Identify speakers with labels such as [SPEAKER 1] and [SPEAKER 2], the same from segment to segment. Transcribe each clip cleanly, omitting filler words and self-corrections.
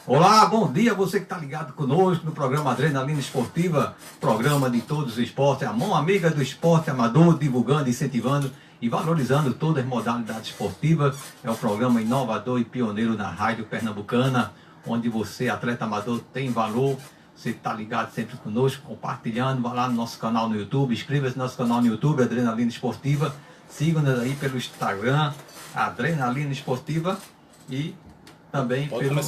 [SPEAKER 1] Olá, bom dia, você que está ligado conosco no programa Adrenalina Esportiva, programa de todos os esportes, a mão amiga do esporte amador, divulgando, incentivando e valorizando todas as modalidades esportivas. É um programa inovador e pioneiro na rádio pernambucana, onde você, atleta amador, tem valor. Você está ligado sempre conosco, compartilhando, vá lá no nosso canal no YouTube, inscreva-se no nosso canal no YouTube, Adrenalina Esportiva, siga-nos aí pelo Instagram, Adrenalina Esportiva, e também pelo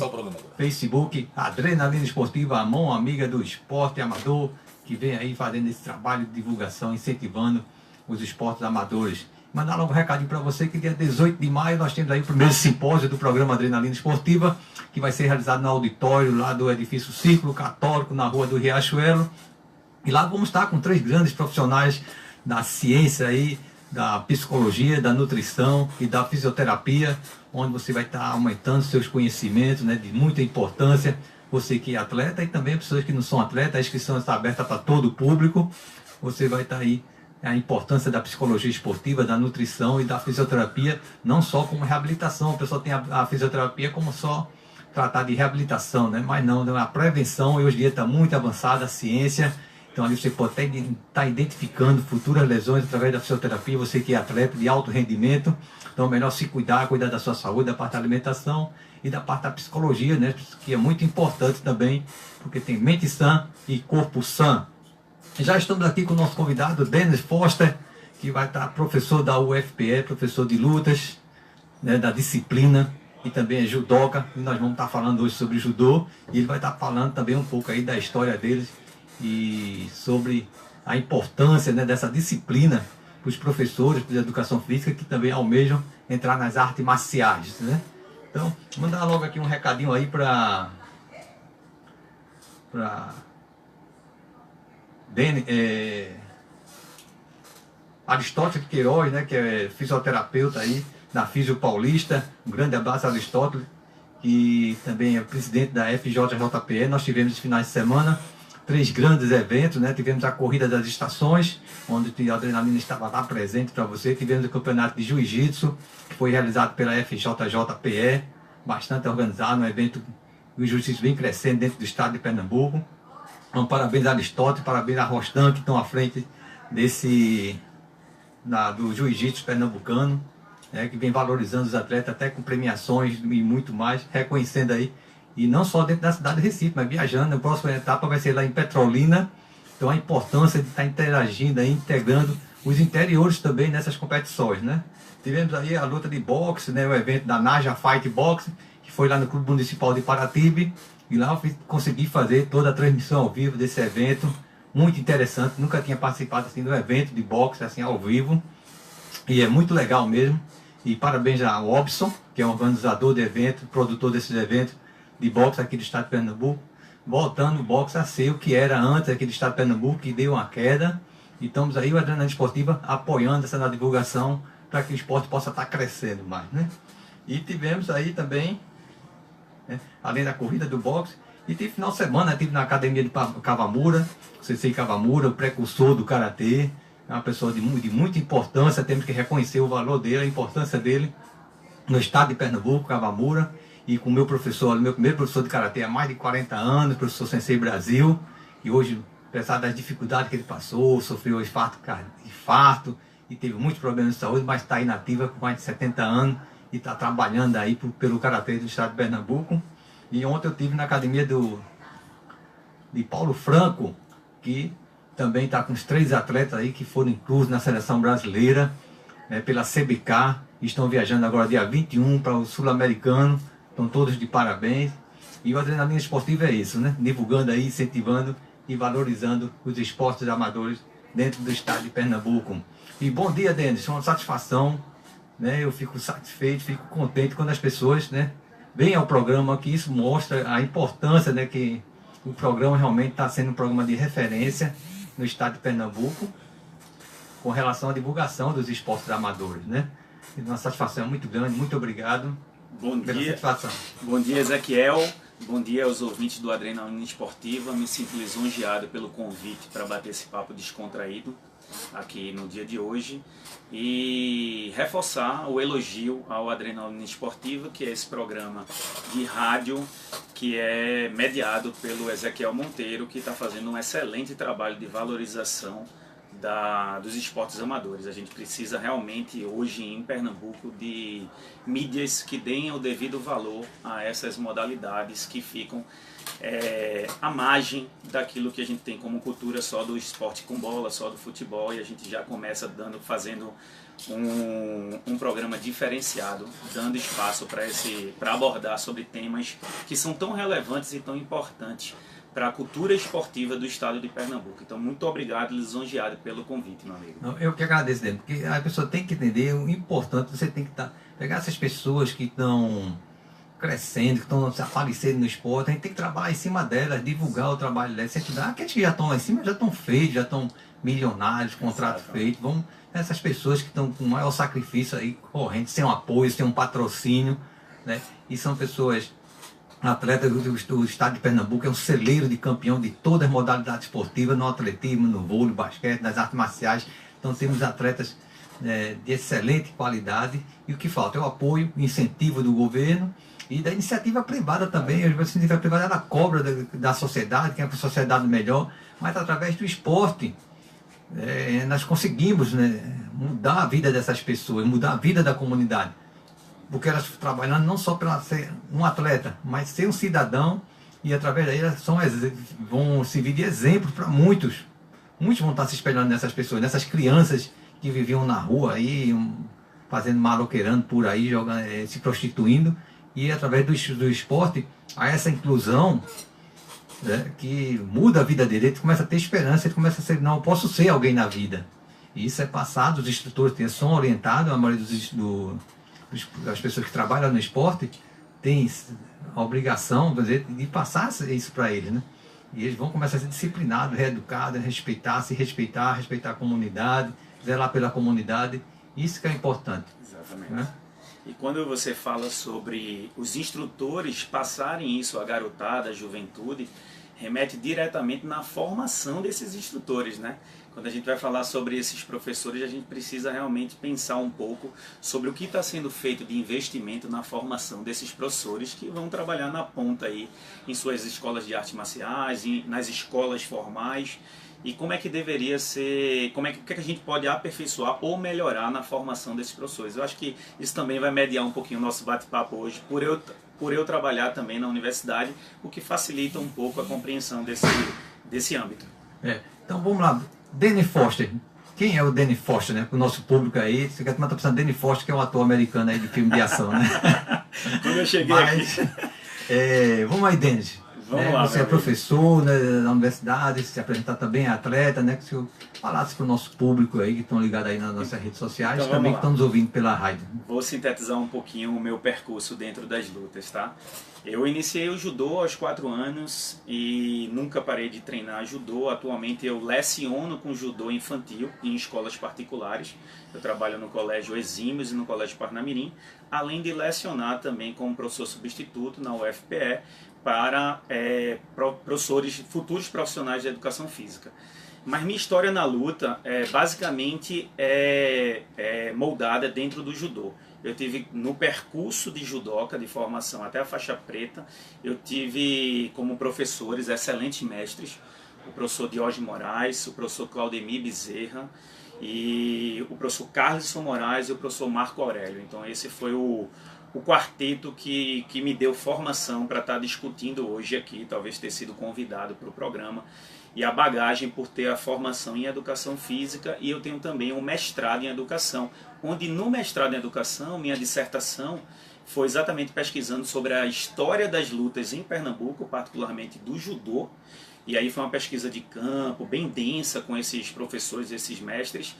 [SPEAKER 1] Facebook, Adrenalina Esportiva, a mão amiga do esporte amador, que vem aí fazendo esse trabalho de divulgação, incentivando os esportes amadores. Mandar logo um recadinho para você que dia 18 de maio nós temos aí o primeiro simpósio do programa Adrenalina Esportiva, que vai ser realizado no auditório lá do edifício Círculo Católico, na rua do Riachuelo. E lá vamos estar com 3 grandes profissionais da ciência aí, da psicologia, da nutrição e da fisioterapia, onde você vai estar aumentando seus conhecimentos, né, de muita importância. Você que é atleta e também pessoas que não são atletas, a inscrição está aberta para todo o público. Você vai estar aí, a importância da psicologia esportiva, da nutrição e da fisioterapia, não só como reabilitação. O pessoal tem a fisioterapia como só tratar de reabilitação, né? Mas não, é a prevenção, e hoje em dia está muito avançada a ciência. Então ali você pode até estar identificando futuras lesões através da fisioterapia, você que é atleta de alto rendimento. Então é melhor se cuidar da sua saúde, da parte da alimentação e da parte da psicologia, né? Que é muito importante também, porque tem mente sã e corpo sã. Já estamos aqui com o nosso convidado, Denis Foster, que vai estar professor da UFPE, professor de lutas, né, da disciplina, e também é judoca, e nós vamos estar falando hoje sobre judô, e ele vai estar falando também um pouco aí da história dele e sobre a importância, né, dessa disciplina para os professores de educação física que também almejam entrar nas artes marciais, né? Então, mandar logo aqui um recadinho aí para Aristóteles Queiroz, né, que é fisioterapeuta aí da Físio Paulista. Um grande abraço a Aristóteles, que também é presidente da FJJPE. Nós tivemos esse final de semana 3 grandes eventos, né? Tivemos a Corrida das Estações, onde a Adrenalina estava lá presente para você. Tivemos o Campeonato de Jiu-Jitsu, que foi realizado pela FJJPE, bastante organizado, um evento do Jiu-Jitsu bem crescendo dentro do estado de Pernambuco. Então, parabéns a Aristóteles, parabéns a Rostan, que estão à frente do Jiu-Jitsu pernambucano, né, que vem valorizando os atletas, até com premiações e muito mais, reconhecendo aí, e não só dentro da cidade de Recife, mas viajando. A próxima etapa vai ser lá em Petrolina. Então a importância de estar interagindo aí, integrando os interiores também nessas competições, né? Tivemos aí a luta de boxe, né, o evento da Naja Fight Boxe, que foi lá no Clube Municipal de Paratibe, e lá eu consegui fazer toda a transmissão ao vivo desse evento, muito interessante. Nunca tinha participado assim de um evento de boxe assim ao vivo, e é muito legal mesmo. E parabéns ao Robson, que é o organizador do evento, produtor desses eventos de boxe aqui do estado de Pernambuco, voltando o boxe a ser o que era antes aqui do estado de Pernambuco, que deu uma queda. E estamos aí, o Adrenalina Esportiva, apoiando essa divulgação para que o esporte possa estar crescendo mais, né? E tivemos aí também, né, além da corrida do boxe, e tive final de semana, tive na academia de Cavamura, o Sensei Cavamura, o precursor do Karatê. É uma pessoa de muita importância, temos que reconhecer o valor dele, a importância dele no estado de Pernambuco, Cavamura. E com o meu professor, meu primeiro professor de Karatê há mais de 40 anos, professor Sensei Brasil, e hoje, apesar das dificuldades que ele passou, sofreu infarto e teve muitos problemas de saúde, mas está aí na ativa com mais de 70 anos e está trabalhando aí pelo Karatê do estado de Pernambuco. E ontem eu estive na academia de Paulo Franco, que também está com os 3 atletas aí que foram inclusos na seleção brasileira, né, pela CBK, e estão viajando agora dia 21 para o Sul-Americano. Estão todos de parabéns. E o Adrenalina Esportiva é isso, né? Divulgando aí, incentivando e valorizando os esportes amadores dentro do estado de Pernambuco. E bom dia, Denis. É uma satisfação, né? Eu fico satisfeito, fico contente quando as pessoas, né, vêm ao programa, que isso mostra a importância, né, que o programa realmente está sendo um programa de referência no estado de Pernambuco com relação à divulgação dos esportes amadores, né? E uma satisfação muito grande. Muito obrigado.
[SPEAKER 2] Bom dia, Ezequiel. Bom dia aos ouvintes do Adrenalina Esportiva. Me sinto lisonjeado pelo convite para bater esse papo descontraído aqui no dia de hoje e reforçar o elogio ao Adrenalina Esportiva, que é esse programa de rádio que é mediado pelo Ezequiel Monteiro, que está fazendo um excelente trabalho de valorização dos esportes amadores. A gente precisa realmente hoje em Pernambuco de mídias que deem o devido valor a essas modalidades que ficam à margem daquilo que a gente tem como cultura só do esporte com bola, só do futebol, e a gente já começa fazendo um programa diferenciado, dando espaço para abordar sobre temas que são tão relevantes e tão importantes para a cultura esportiva do estado de Pernambuco. Então, muito obrigado, lisonjeado pelo convite, meu amigo.
[SPEAKER 1] Eu que agradeço, né? Porque a pessoa tem que entender o importante, você tem que pegar essas pessoas que estão crescendo, que estão se aparecendo no esporte, a gente tem que trabalhar em cima delas, divulgar o trabalho delas, aqueles que já estão lá em cima já estão feitos, já estão milionários, contrato feito, vamos, essas pessoas que estão com o maior sacrifício aí, correndo, sem um apoio, sem um patrocínio, né? E são pessoas, atletas do estado de Pernambuco, é um celeiro de campeão de todas as modalidades esportivas, no atletismo, no vôlei, no basquete, nas artes marciais, então temos atletas de excelente qualidade, e o que falta é o apoio, o incentivo do governo, e da iniciativa privada também. A iniciativa privada ela cobra da sociedade, quer uma sociedade melhor, mas através do esporte nós conseguimos, né, mudar a vida dessas pessoas, mudar a vida da comunidade. Porque elas trabalhando não só para ser um atleta, mas ser um cidadão, e através daí elas vão servir de exemplo para muitos. Muitos vão estar se espelhando nessas pessoas, nessas crianças que viviam na rua aí, fazendo maloqueirando por aí, jogando, se prostituindo. E através do esporte, há essa inclusão, né, que muda a vida dele, ele começa a ter esperança, ele começa a ser, não, eu posso ser alguém na vida. E isso é passado, os instrutores são orientados, a maioria das pessoas que trabalham no esporte tem a obrigação de passar isso para eles, né? E eles vão começar a ser disciplinados, reeducados, respeitar a comunidade, zelar pela comunidade, isso que é importante.
[SPEAKER 2] Exatamente.
[SPEAKER 1] Né?
[SPEAKER 2] E quando você fala sobre os instrutores passarem isso à garotada, à juventude, remete diretamente na formação desses instrutores, né? Quando a gente vai falar sobre esses professores, a gente precisa realmente pensar um pouco sobre o que está sendo feito de investimento na formação desses professores que vão trabalhar na ponta aí, em suas escolas de artes marciais, nas escolas formais, e como é que deveria ser, o que a gente pode aperfeiçoar ou melhorar na formação desses professores. Eu acho que isso também vai mediar um pouquinho o nosso bate-papo hoje, por eu trabalhar também na universidade, o que facilita um pouco a compreensão desse âmbito.
[SPEAKER 1] Então vamos lá, Danny Foster. Quem é o Danny Foster, né? O nosso público aí, você quer estar pensando Danny Foster, que é um ator americano aí de filme de ação, né?
[SPEAKER 2] Quando eu cheguei aqui...
[SPEAKER 1] vamos aí, Danny.
[SPEAKER 2] Vamos lá,
[SPEAKER 1] você é professor, né, na universidade, se apresentar também, é atleta, né? Que se eu falasse para o nosso público aí, que estão ligados aí nas nossas redes sociais, então, também que estão nos ouvindo pela rádio.
[SPEAKER 2] Vou sintetizar um pouquinho o meu percurso dentro das lutas, tá? Eu iniciei o judô aos 4 anos e nunca parei de treinar judô. Atualmente eu leciono com judô infantil em escolas particulares. Eu trabalho no Colégio Exímios e no Colégio Parnamirim, além de lecionar também como professor substituto na UFPE para futuros profissionais de educação física. Mas minha história na luta basicamente é moldada dentro do judô. Eu tive no percurso de judoca, de formação até a faixa preta, eu tive como professores excelentes mestres, o professor Diógenes Moraes, o professor Claudemir Bezerra, e o professor Carlson Moraes e o professor Marco Aurélio. Então esse foi o quarteto que me deu formação para estar discutindo hoje aqui, talvez ter sido convidado para o programa, e a bagagem por ter a formação em educação física, e eu tenho também um mestrado em educação, onde no mestrado em educação, minha dissertação foi exatamente pesquisando sobre a história das lutas em Pernambuco, particularmente do judô, e aí foi uma pesquisa de campo, bem densa com esses professores, esses mestres,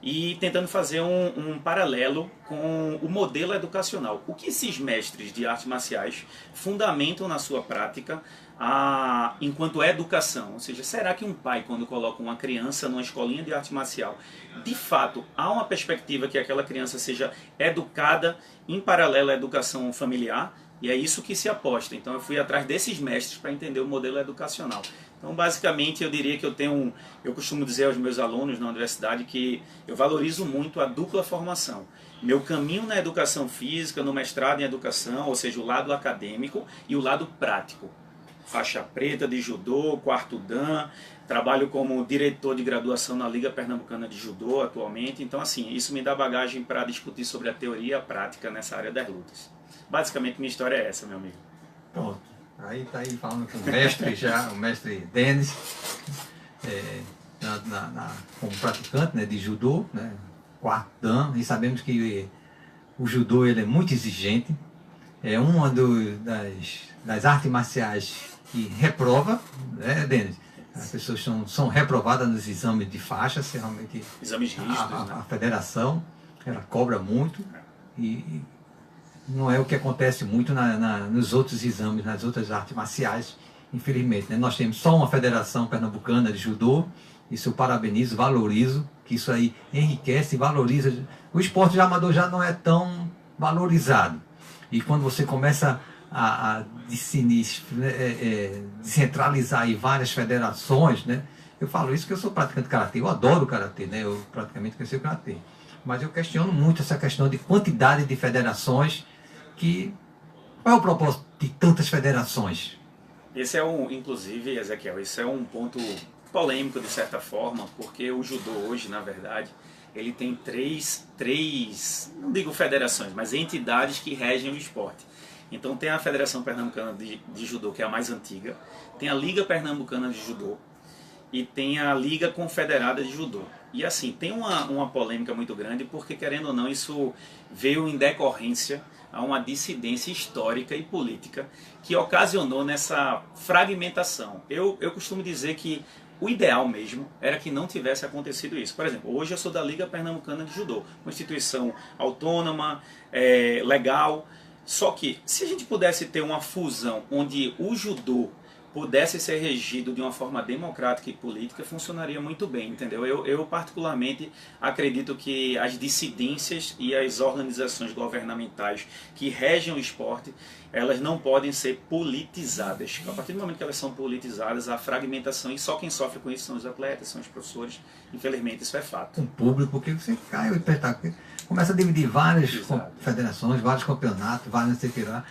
[SPEAKER 2] e tentando fazer um paralelo com o modelo educacional. O que esses mestres de artes marciais fundamentam na sua prática enquanto educação? Ou seja, será que um pai, quando coloca uma criança numa escolinha de arte marcial, de fato há uma perspectiva que aquela criança seja educada em paralelo à educação familiar? E é isso que se aposta. Então eu fui atrás desses mestres para entender o modelo educacional. Então basicamente eu diria que eu costumo dizer aos meus alunos na universidade que eu valorizo muito a dupla formação. Meu caminho na educação física, no mestrado em educação, ou seja, o lado acadêmico e o lado prático. Faixa preta de judô, quarto dan, trabalho como diretor de graduação na Liga Pernambucana de Judô atualmente. Então assim, isso me dá bagagem para discutir sobre a teoria e a prática nessa área das lutas. Basicamente minha história é essa, meu amigo.
[SPEAKER 1] Pronto. Aí tá aí falando com o mestre já, o mestre Denis, como praticante, né, de judô, né, quarto dan, e sabemos que o judô ele é muito exigente, é uma das artes marciais que reprova, né, Denis? As pessoas são reprovadas nos exames de faixa, realmente
[SPEAKER 2] exames rígidos,
[SPEAKER 1] a federação ela cobra muito e não é o que acontece muito nos outros exames, nas outras artes marciais, infelizmente. Né? Nós temos só uma federação pernambucana de judô, isso eu parabenizo, valorizo, que isso aí enriquece e valoriza. O esporte de amador já não é tão valorizado. E quando você começa a descentralizar aí várias federações, né? Eu falo isso que eu sou praticante de karatê, eu adoro karatê, né? Eu praticamente conheci o karatê. Mas eu questiono muito essa questão de quantidade de federações. Qual é o propósito de tantas federações?
[SPEAKER 2] Esse é inclusive, Ezequiel, esse é um ponto polêmico de certa forma, porque o judô hoje, na verdade, ele tem três, não digo federações, mas entidades que regem o esporte. Então tem a Federação Pernambucana de Judô, que é a mais antiga, tem a Liga Pernambucana de Judô e tem a Liga Confederada de Judô. E assim, tem uma polêmica muito grande, porque querendo ou não, isso veio em decorrência a uma dissidência histórica e política que ocasionou nessa fragmentação. Eu costumo dizer que o ideal mesmo era que não tivesse acontecido isso. Por exemplo, hoje eu sou da Liga Pernambucana de Judô, uma instituição autônoma, legal. Só que se a gente pudesse ter uma fusão onde o judô pudesse ser regido de uma forma democrática e política, funcionaria muito bem, entendeu? Eu particularmente acredito que as dissidências e as organizações governamentais que regem o esporte, elas não podem ser politizadas. A partir do momento que elas são politizadas, a fragmentação, e só quem sofre com isso são os atletas, são os professores, infelizmente isso é fato.
[SPEAKER 1] Um público que você cai o espetáculo, começa a dividir várias federações, vários campeonatos, vários não sei o que lá.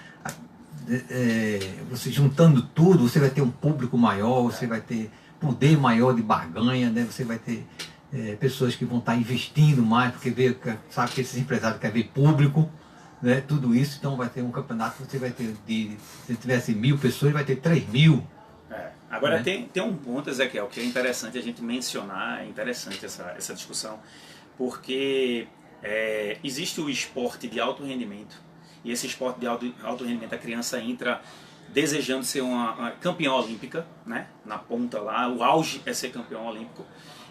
[SPEAKER 1] Você juntando tudo, você vai ter um público maior, você vai ter poder maior de barganha, né? Você vai ter pessoas que vão estar investindo mais, porque sabe que esses empresários querem ver público, né? Tudo isso, então vai ter um campeonato, você vai ter, se tivesse 1000 pessoas, vai ter 3000.
[SPEAKER 2] Agora tem um ponto, Ezequiel, que é interessante a gente mencionar, é interessante essa discussão, porque existe o esporte de alto rendimento. E esse esporte de alto rendimento, a criança entra desejando ser uma campeã olímpica, né? Na ponta lá, o auge é ser campeão olímpico.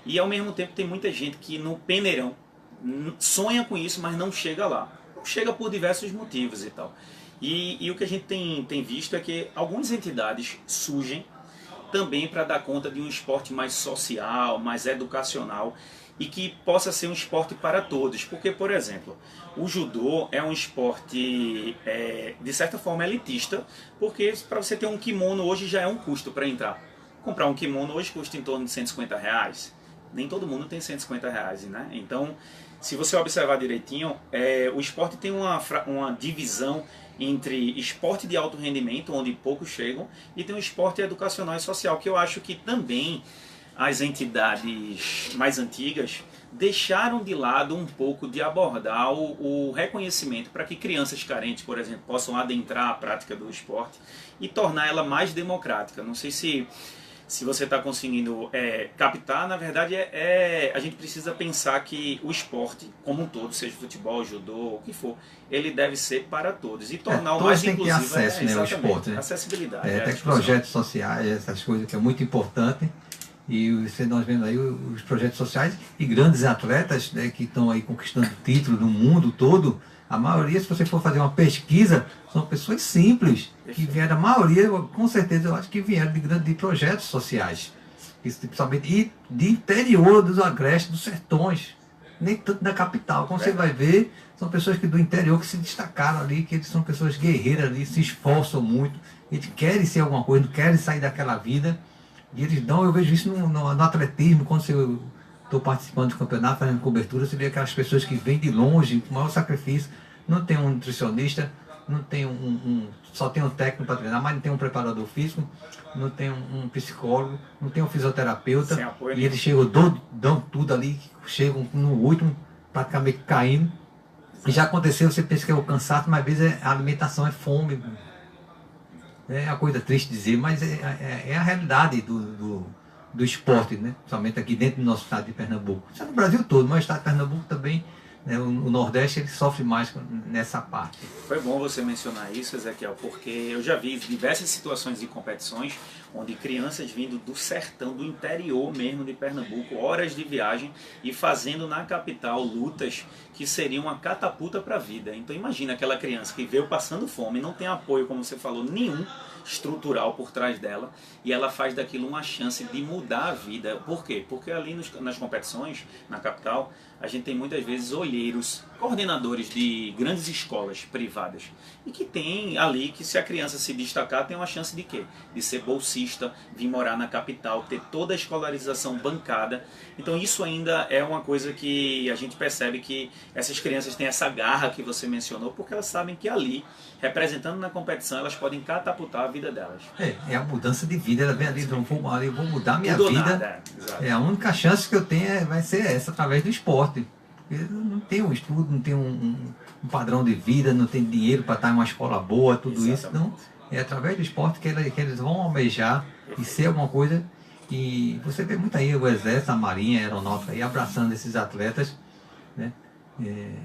[SPEAKER 2] E ao mesmo tempo tem muita gente que no peneirão sonha com isso, mas não chega lá. Não chega por diversos motivos e tal. E o que a gente tem visto é que algumas entidades surgem também para dar conta de um esporte mais social, mais educacional, e que possa ser um esporte para todos. Porque, por exemplo, o judô é um esporte, de certa forma, elitista, porque para você ter um kimono hoje já é um custo para entrar. Comprar um kimono hoje custa em torno de R$150. Nem todo mundo tem R$150, né? Então, se você observar direitinho, o esporte tem uma divisão entre esporte de alto rendimento, onde poucos chegam, e tem um esporte educacional e social, que eu acho que também as entidades mais antigas deixaram de lado um pouco de abordar o reconhecimento para que crianças carentes, por exemplo, possam adentrar a prática do esporte e tornar ela mais democrática. Não sei se você está conseguindo captar. Na verdade, a gente precisa pensar que o esporte, como um todo, seja futebol, judô, o que for, ele deve ser para todos e tornar o mais inclusivo.
[SPEAKER 1] Todos têm que ter acesso, né, ao esporte. Né?
[SPEAKER 2] Acessibilidade.
[SPEAKER 1] Tem projetos sociais, essas coisas que é muito importante. E nós vemos aí os projetos sociais e grandes atletas, né, que estão aí conquistando título no mundo todo. A maioria, se você for fazer uma pesquisa, são pessoas simples, que vieram, a maioria, com certeza, eu acho que vieram de projetos sociais, principalmente de interior dos agrestes, dos sertões, nem tanto da capital. Como você vai ver, são pessoas que do interior que se destacaram ali, que eles são pessoas guerreiras ali, se esforçam muito, eles querem ser alguma coisa, não querem sair daquela vida. E eles dão, eu vejo isso no atletismo, quando eu estou participando de campeonato, fazendo cobertura, você vê aquelas pessoas que vêm de longe, com o maior sacrifício, não tem um nutricionista, não tem só tem um técnico para treinar, mas não tem um preparador físico, não tem um psicólogo, não tem um fisioterapeuta, e eles chegam, dão tudo ali, chegam no último, praticamente caindo. E já aconteceu, você pensa que é o cansaço, mas às vezes a alimentação é fome. É uma coisa triste dizer, mas é a realidade do esporte, né? Principalmente aqui dentro do nosso estado de Pernambuco. Isso é no Brasil todo, mas o estado de Pernambuco também, né, o Nordeste, ele sofre mais nessa parte.
[SPEAKER 2] Foi bom você mencionar isso, Ezequiel, porque eu já vi diversas situações de competições onde crianças vindo do sertão, do interior mesmo de Pernambuco, horas de viagem e fazendo na capital lutas que seriam uma catapulta para a vida. Então imagina aquela criança que veio passando fome, não tem apoio, como você falou, nenhum estrutural por trás dela, e ela faz daquilo uma chance de mudar a vida. Por quê? Porque ali nas competições, na capital, a gente tem muitas vezes olheiros, coordenadores de grandes escolas privadas, e que tem ali que, se a criança se destacar, tem uma chance de quê? De ser bolsista, vir morar na capital, ter toda a escolarização bancada. Então isso ainda é uma coisa que a gente percebe que essas crianças têm essa garra que você mencionou, porque elas sabem que ali, representando na competição, elas podem catapultar a vida delas.
[SPEAKER 1] É a mudança de vida, ela vem ali, eu vou mudar minha
[SPEAKER 2] Tudo
[SPEAKER 1] vida.
[SPEAKER 2] Nada,
[SPEAKER 1] a única chance que eu tenho vai ser essa, através do esporte. Porque não tem um estudo, não tem um padrão de vida, não tem dinheiro para estar em uma escola boa, tudo isso. Então, é através do esporte que eles vão almejar e ser alguma coisa. E você vê muito aí o Exército, a Marinha, a Aeronáutica aí abraçando esses atletas, né?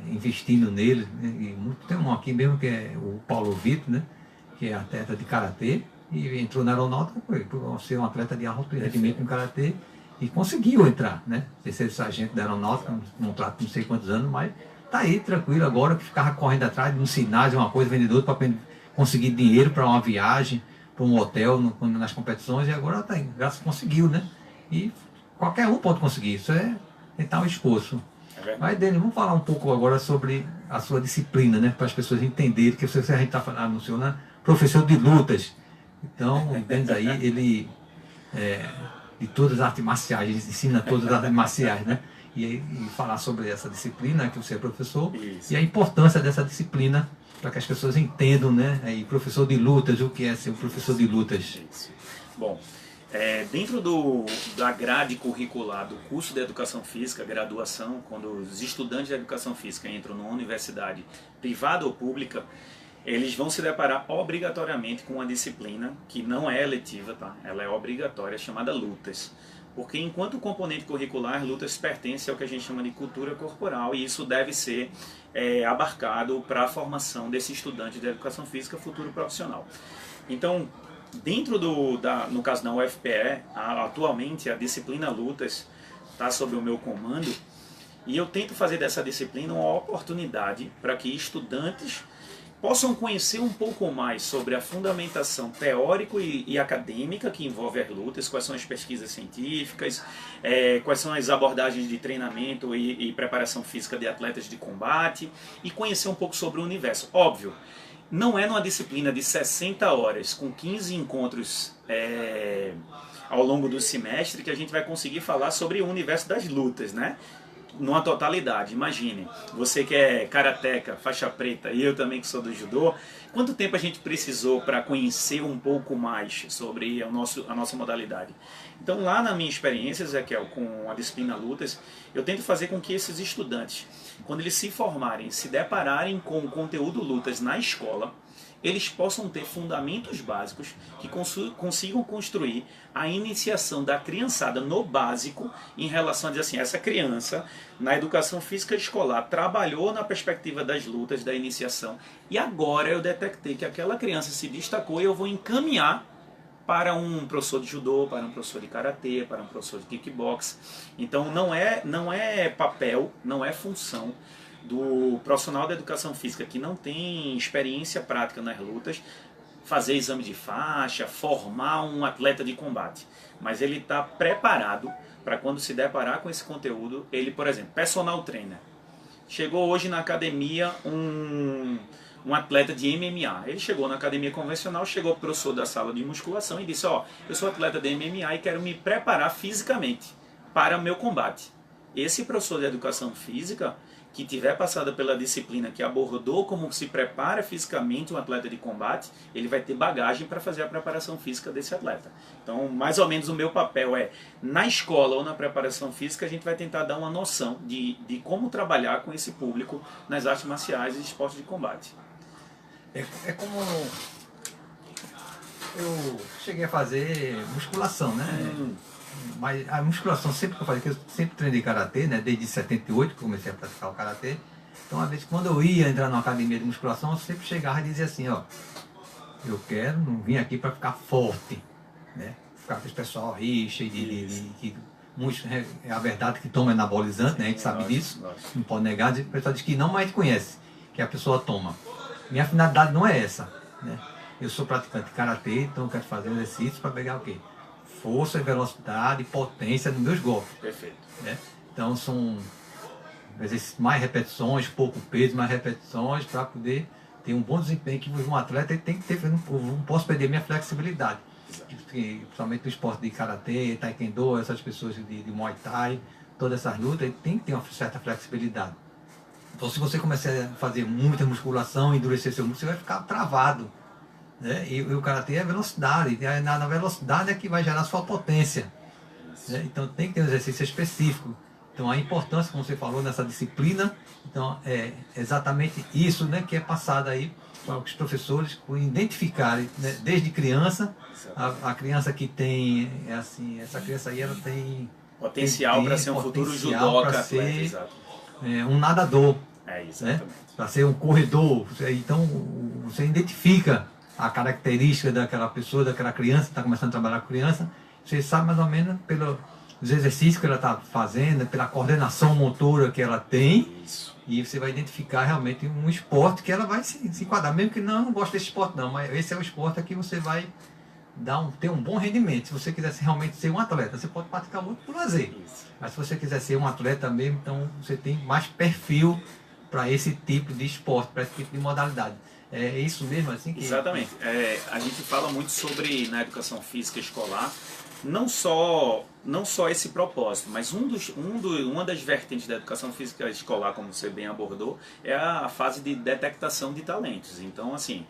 [SPEAKER 1] Investindo neles, né? E tem um aqui mesmo que é o Paulo Vitor, né? Que é atleta de Karatê, e entrou na Aeronáutica por ser um atleta de alto rendimento no Karatê, e conseguiu entrar, né? Terceiro sargento da Aeronáutica, um contrato de não sei quantos anos, mas tá aí tranquilo agora, que ficava correndo atrás de uns sinais, uma coisa, vendedor, para conseguir dinheiro para uma viagem, para um hotel nas competições, e agora tá aí, graças conseguiu, né? E qualquer um pode conseguir, isso é tentar um esforço. Mas, Denis, vamos falar um pouco agora sobre a sua disciplina, né? Para as pessoas entenderem que você, a gente está anunciando, né? Professor de lutas. Então, o Denis aí, ele de todas as artes marciais, ele ensina todas as artes marciais, né? E falar sobre essa disciplina, que você é professor, isso. E a importância dessa disciplina para que as pessoas entendam, né? E professor de lutas, o que é ser um professor de lutas?
[SPEAKER 2] Isso. Bom, dentro da grade curricular do curso de Educação Física, graduação, quando os estudantes de Educação Física entram numa universidade privada ou pública, eles vão se deparar obrigatoriamente com uma disciplina que não é eletiva, tá? Ela é obrigatória, chamada lutas. Porque enquanto componente curricular, lutas pertence ao que a gente chama de cultura corporal, e isso deve ser abarcado para a formação desse estudante de Educação Física futuro profissional. Então, dentro no caso da UFPE, atualmente a disciplina lutas está sob o meu comando, e eu tento fazer dessa disciplina uma oportunidade para que estudantes possam conhecer um pouco mais sobre a fundamentação teórica e acadêmica que envolve as lutas, quais são as pesquisas científicas, quais são as abordagens de treinamento e preparação física de atletas de combate, e conhecer um pouco sobre o universo. Óbvio, não é numa disciplina de 60 horas, com 15 encontros ao longo do semestre, que a gente vai conseguir falar sobre o universo das lutas, né? Numa totalidade. Imagine, você que é karateca, faixa preta, e eu também que sou do judô, quanto tempo a gente precisou para conhecer um pouco mais sobre a nossa modalidade? Então, lá na minha experiência, Ezequiel, com a disciplina lutas, eu tento fazer com que esses estudantes, quando eles se formarem, se depararem com o conteúdo lutas na escola, eles possam ter fundamentos básicos que consigam construir a iniciação da criançada no básico, em relação a dizer assim, essa criança na educação física escolar trabalhou na perspectiva das lutas, da iniciação, e agora eu detectei que aquela criança se destacou e eu vou encaminhar para um professor de judô, para um professor de karatê, para um professor de kickbox. Então não é papel, não é função do profissional da educação física que não tem experiência prática nas lutas fazer exame de faixa, formar um atleta de combate, mas ele está preparado para quando se deparar com esse conteúdo, ele, por exemplo, personal trainer. Chegou hoje na academia um atleta de MMA. Ele chegou na academia convencional, chegou para o professor da sala de musculação e disse: ó, eu sou atleta de MMA e quero me preparar fisicamente para o meu combate. Esse professor de educação física que tiver passado pela disciplina que abordou como se prepara fisicamente um atleta de combate, ele vai ter bagagem para fazer a preparação física desse atleta. Então, mais ou menos o meu papel é, na escola ou na preparação física, a gente vai tentar dar uma noção de como trabalhar com esse público nas artes marciais e esportes de combate.
[SPEAKER 1] É como eu cheguei a fazer musculação, né? Mas a musculação sempre que eu fazia, que eu sempre treinei karatê, né? Desde 78 que comecei a praticar o karatê. Então, às vezes, quando eu ia entrar numa academia de musculação, eu sempre chegava e dizia assim, ó, eu quero, não vim aqui para ficar forte, né? Ficar com esse pessoal aí, cheio de muitos, é a verdade que toma anabolizante, né? A gente sabe disso, não pode negar. O pessoal diz que não, mas a gente conhece que a pessoa toma. Minha finalidade não é essa, né? Eu sou praticante de karatê, então eu quero fazer exercício para pegar o quê? Força, velocidade, potência nos meus golpes.
[SPEAKER 2] Perfeito.
[SPEAKER 1] Né? Então são mais repetições, pouco peso, mais repetições para poder ter um bom desempenho, que um atleta tem que ter, eu não posso perder minha flexibilidade. Principalmente no esporte de karatê, taekwondo, essas pessoas de muay thai, todas essas lutas, tem que ter uma certa flexibilidade. Então se você começar a fazer muita musculação, endurecer seu músculo, você vai ficar travado. Né? E o karatê é velocidade, na velocidade é que vai gerar sua potência. Né? Então tem que ter um exercício específico. Então a importância, como você falou, nessa disciplina, então é exatamente isso, né, que é passado aí para os professores identificarem, né, desde criança, a criança que tem, assim, essa criança aí ela tem
[SPEAKER 2] potencial para ser um futuro judoca,
[SPEAKER 1] um nadador,
[SPEAKER 2] isso,
[SPEAKER 1] né? Para ser um corredor. Então você identifica a característica daquela pessoa, daquela criança que está começando a trabalhar com criança, você sabe mais ou menos pelos exercícios que ela está fazendo, pela coordenação motora que ela tem, e você vai identificar realmente um esporte que ela vai se enquadrar, mesmo que não goste desse esporte não, mas esse é o esporte que você vai ter um bom rendimento. Se você quiser realmente ser um atleta, você pode praticar muito por lazer, mas se você quiser ser um atleta mesmo, então você tem mais perfil para esse tipo de esporte, para esse tipo de modalidade. É isso mesmo assim que...
[SPEAKER 2] Exatamente. A gente fala muito sobre, na educação física escolar, não só esse propósito, mas uma das vertentes da educação física escolar, como você bem abordou, é a fase de detectação de talentos. Então, assim,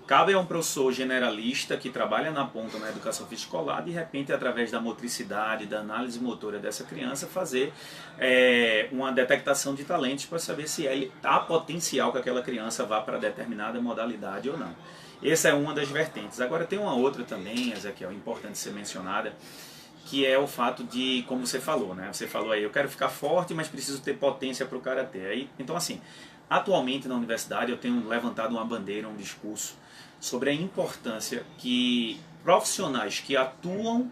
[SPEAKER 2] cabe a um professor generalista que trabalha na ponta na educação física escolar, de repente, através da motricidade, da análise motora dessa criança, fazer uma detectação de talentos para saber se há potencial que aquela criança vá para determinada modalidade ou não. Essa é uma das vertentes. Agora tem uma outra também, Ezequiel, importante ser mencionada, que é o fato de, como você falou, né? Você falou aí, eu quero ficar forte, mas preciso ter potência para o karatê. Então, assim, atualmente na universidade eu tenho levantado uma bandeira, um discurso sobre a importância que profissionais que atuam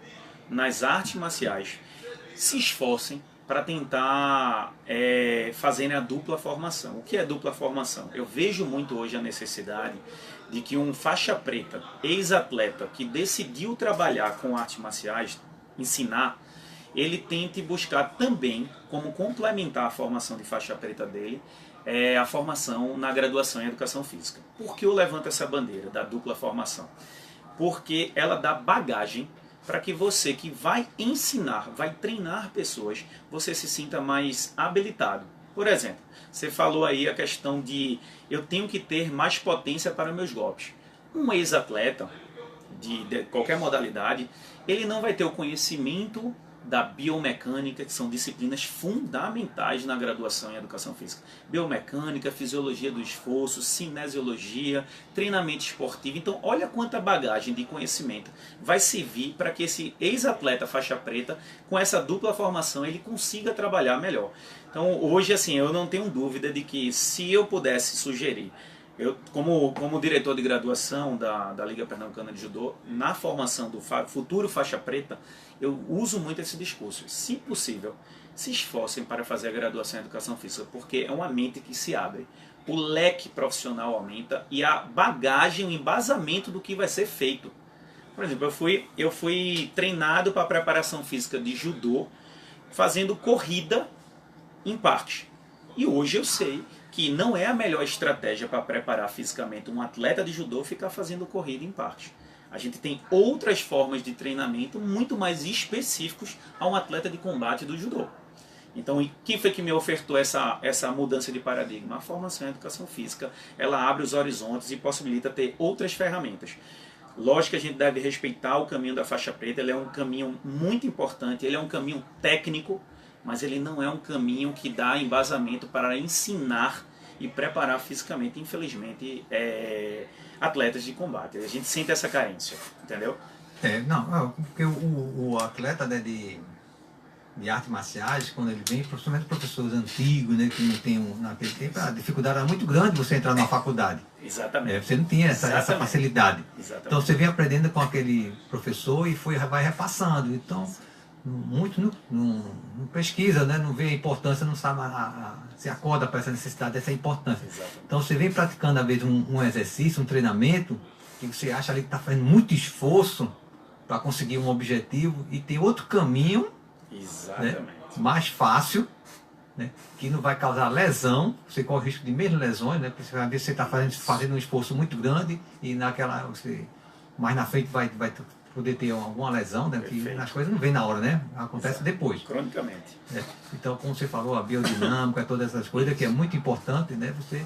[SPEAKER 2] nas artes marciais se esforcem para tentar fazerem a dupla formação. O que é dupla formação? Eu vejo muito hoje a necessidade de que um faixa preta, ex-atleta, que decidiu trabalhar com artes marciais, ensinar, ele tente buscar também, como complementar a formação de faixa preta dele, a formação na graduação em educação física. Por que eu levanto essa bandeira da dupla formação? Porque ela dá bagagem para que você que vai ensinar, vai treinar pessoas, você se sinta mais habilitado. Por exemplo, você falou aí a questão de eu tenho que ter mais potência para meus golpes. Um ex-atleta de qualquer modalidade, ele não vai ter o conhecimento da biomecânica, que são disciplinas fundamentais na graduação em educação física. Biomecânica, fisiologia do esforço, cinesiologia, treinamento esportivo. Então, olha quanta bagagem de conhecimento vai servir para que esse ex-atleta faixa preta, com essa dupla formação, ele consiga trabalhar melhor. Então, hoje, assim, eu não tenho dúvida de que se eu pudesse sugerir, eu, como diretor de graduação da Liga Pernambucana de Judô, na formação do futuro faixa preta, eu uso muito esse discurso. Se possível, se esforcem para fazer a graduação em educação física, porque é uma mente que se abre. O leque profissional aumenta e a bagagem, o embasamento do que vai ser feito. Por exemplo, eu fui treinado para a preparação física de judô fazendo corrida em parque. E hoje eu sei que não é a melhor estratégia para preparar fisicamente um atleta de judô ficar fazendo corrida em parque. A gente tem outras formas de treinamento muito mais específicos a um atleta de combate do judô. Então, quem foi que me ofertou essa mudança de paradigma? A formação em educação física, ela abre os horizontes e possibilita ter outras ferramentas. Lógico que a gente deve respeitar o caminho da faixa preta, ele é um caminho muito importante, ele é um caminho técnico, mas ele não é um caminho que dá embasamento para ensinar e preparar fisicamente, infelizmente, atletas de combate. A gente sente essa carência, entendeu?
[SPEAKER 1] Porque o atleta, né, de artes marciais, quando ele vem, principalmente professores antigos, né, que não tem naquele tempo, a dificuldade era muito grande você entrar numa faculdade.
[SPEAKER 2] Exatamente.
[SPEAKER 1] Você não tinha essa facilidade.
[SPEAKER 2] Exatamente.
[SPEAKER 1] Então você vem aprendendo com aquele professor e vai repassando. Então, muito não pesquisa, né? Não vê a importância, não sabe, se acorda para essa necessidade, essa importância.
[SPEAKER 2] Exatamente.
[SPEAKER 1] Então você vem praticando, às vezes, um exercício, um treinamento, que você acha ali que está fazendo muito esforço para conseguir um objetivo e tem outro caminho, né, mais fácil, né, que não vai causar lesão, você corre o risco de mesmo lesões, né, porque você vai ver que você está fazendo um esforço muito grande e mais na frente vai poder ter alguma lesão, né, que as coisas não vêm na hora, né, acontece depois.
[SPEAKER 2] Cronicamente.
[SPEAKER 1] Então, como você falou, a biodinâmica, todas essas coisas que é muito importante, né, você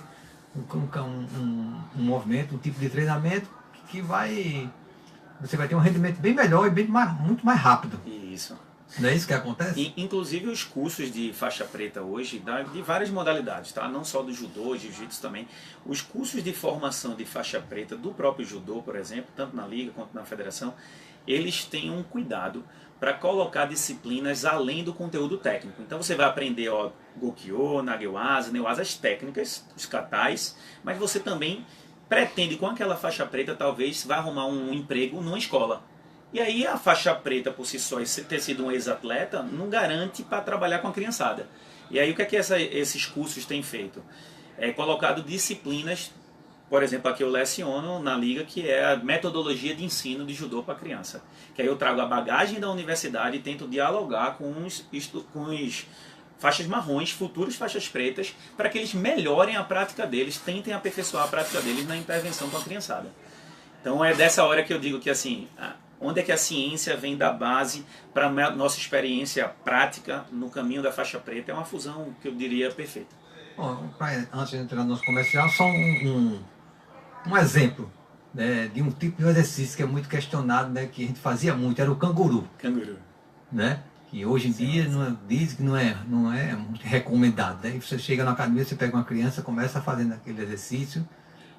[SPEAKER 1] um movimento, um tipo de treinamento que você vai ter um rendimento bem melhor e muito mais rápido.
[SPEAKER 2] Isso.
[SPEAKER 1] Não é isso que acontece?
[SPEAKER 2] Inclusive os cursos de faixa preta hoje, de várias modalidades, tá? Não só do judô, jiu-jitsu também. Os cursos de formação de faixa preta do próprio judô, por exemplo, tanto na liga quanto na federação, eles têm um cuidado para colocar disciplinas além do conteúdo técnico. Então você vai aprender Gokyo, Nagewaza, Newaza, as técnicas, os katais, mas você também pretende, com aquela faixa preta, talvez vai arrumar um emprego numa escola. E aí a faixa preta por si só, ter sido um ex-atleta, não garante para trabalhar com a criançada. E aí o que é que esses cursos têm feito? É colocado disciplinas, por exemplo, aqui eu leciono na liga, que é a metodologia de ensino de judô para criança. Que aí eu trago a bagagem da universidade e tento dialogar com os faixas marrons, futuros faixas pretas, para que eles melhorem a prática deles, tentem aperfeiçoar a prática deles na intervenção com a criançada. Então é dessa hora que eu digo que assim, onde é que a ciência vem da base para a nossa experiência prática no caminho da faixa preta? É uma fusão que eu diria perfeita.
[SPEAKER 1] Bom, antes de entrar no nosso comercial, só um exemplo, né, de um tipo de exercício que é muito questionado, né, que a gente fazia muito, era o canguru.
[SPEAKER 2] Canguru.
[SPEAKER 1] Né? Que hoje em dia diz que não é muito recomendado. Né? E você chega na academia, você pega uma criança, começa fazendo aquele exercício,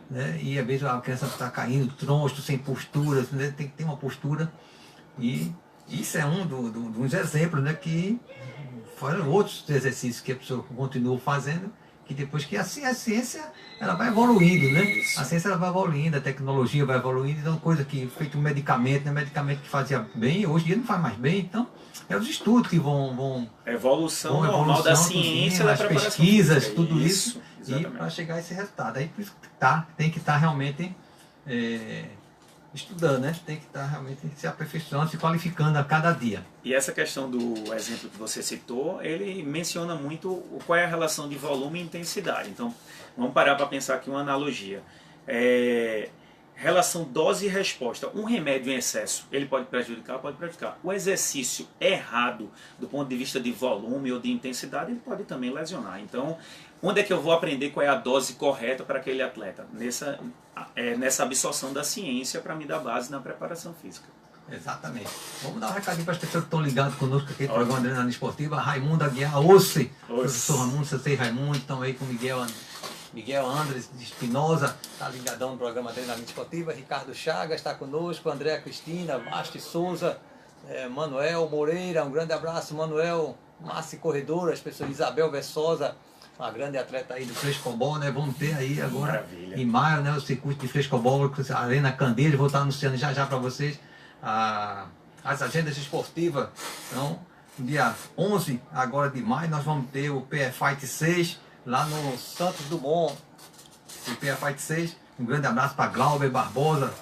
[SPEAKER 1] né? E às vezes a criança está caindo, troncho, sem postura, né? Tem que ter uma postura. E isso é dos exemplos, né? Que foram outros exercícios que a pessoa continua fazendo, que depois que assim a ciência ela vai evoluindo, né? A ciência ela vai evoluindo, a tecnologia vai evoluindo, então coisa que feito um medicamento, né? Medicamento que fazia bem, hoje em dia não faz mais bem, então é os estudos que vão
[SPEAKER 2] evolução normal da ciência, da
[SPEAKER 1] as pesquisas,
[SPEAKER 2] física,
[SPEAKER 1] tudo isso e para chegar a esse resultado. Aí por isso que tem que estar realmente estudando, né? Tem que estar realmente se aperfeiçoando, se qualificando a cada dia.
[SPEAKER 2] E essa questão do exemplo que você citou, ele menciona muito qual é a relação de volume e intensidade. Então, vamos parar para pensar aqui uma analogia. Relação dose e resposta. Um remédio em excesso, ele pode prejudicar? Pode prejudicar. O exercício errado, do ponto de vista de volume ou de intensidade, ele pode também lesionar. Então, onde é que eu vou aprender qual é a dose correta para aquele atleta? Nessa absorção da ciência para me dar base na preparação física.
[SPEAKER 1] Exatamente. Vamos dar um recadinho para as pessoas que estão ligadas conosco aqui no programa Adrenalina Esportiva. Raimundo Aguiar, professor Raimundo, Sensei Raimundo, estão aí com Miguel Andres de Espinosa, está ligadão no programa Adrenalina Esportiva. Ricardo Chagas está conosco, Andréa Cristina, Basti Souza, Manuel Moreira, um grande abraço, Manuel, Márcio Corredor, as pessoas, Isabel Vessosa, uma grande atleta aí do frescobol, né? Vamos ter aí agora, maravilha, em maio, né, o circuito de frescobol, a Arena Candeias, vou estar anunciando já para vocês as agendas esportivas. Então, dia 11 agora de maio, nós vamos ter o PF Fight 6 lá no Santos Dumont. O PF Fight 6, um grande abraço para Glauber Barbosa,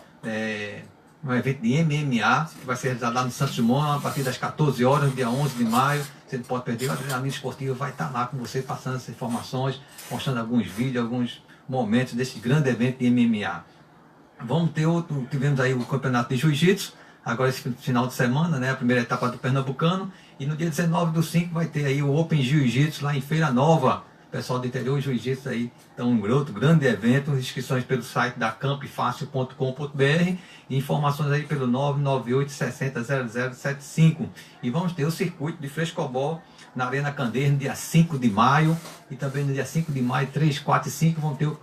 [SPEAKER 1] um evento de MMA, que vai ser realizado lá no Santos Dumont, a partir das 14 horas, no dia 11 de maio. Você não pode perder, o Adrenalina Esportiva vai estar lá com você, passando essas informações, mostrando alguns vídeos, alguns momentos desse grande evento de MMA. Vamos ter outro, tivemos aí o campeonato de Jiu-Jitsu, agora esse final de semana, né, a primeira etapa do Pernambucano, e no dia 19/5 vai ter aí o Open Jiu-Jitsu lá em Feira Nova. Pessoal do interior, Jiu-Jitsu aí, então um outro grande evento, inscrições pelo site da campfácil.com.br e informações aí pelo 998 60 0075. E vamos ter o circuito de frescobol na Arena Candeias no dia 5 de maio e também no dia 5 de maio, 3, 4 e 5 vão ter o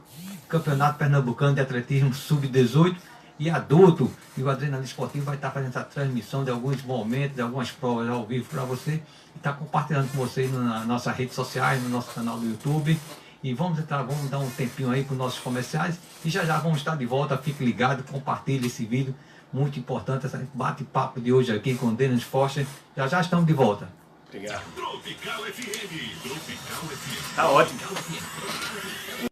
[SPEAKER 1] Campeonato Pernambucano de Atletismo Sub-18 e adulto, e o Adrenalina Esportiva vai estar fazendo essa transmissão de alguns momentos, de algumas provas ao vivo para você, e está compartilhando com você nas nossas redes sociais, no nosso canal do YouTube. E vamos dar um tempinho aí para os nossos comerciais, e já vamos estar de volta. Fique ligado, compartilhe esse vídeo, muito importante, esse bate-papo de hoje aqui com o Denis Foster. Já estamos de volta.
[SPEAKER 2] Obrigado.
[SPEAKER 3] Tropical FM.
[SPEAKER 2] Tá ótimo.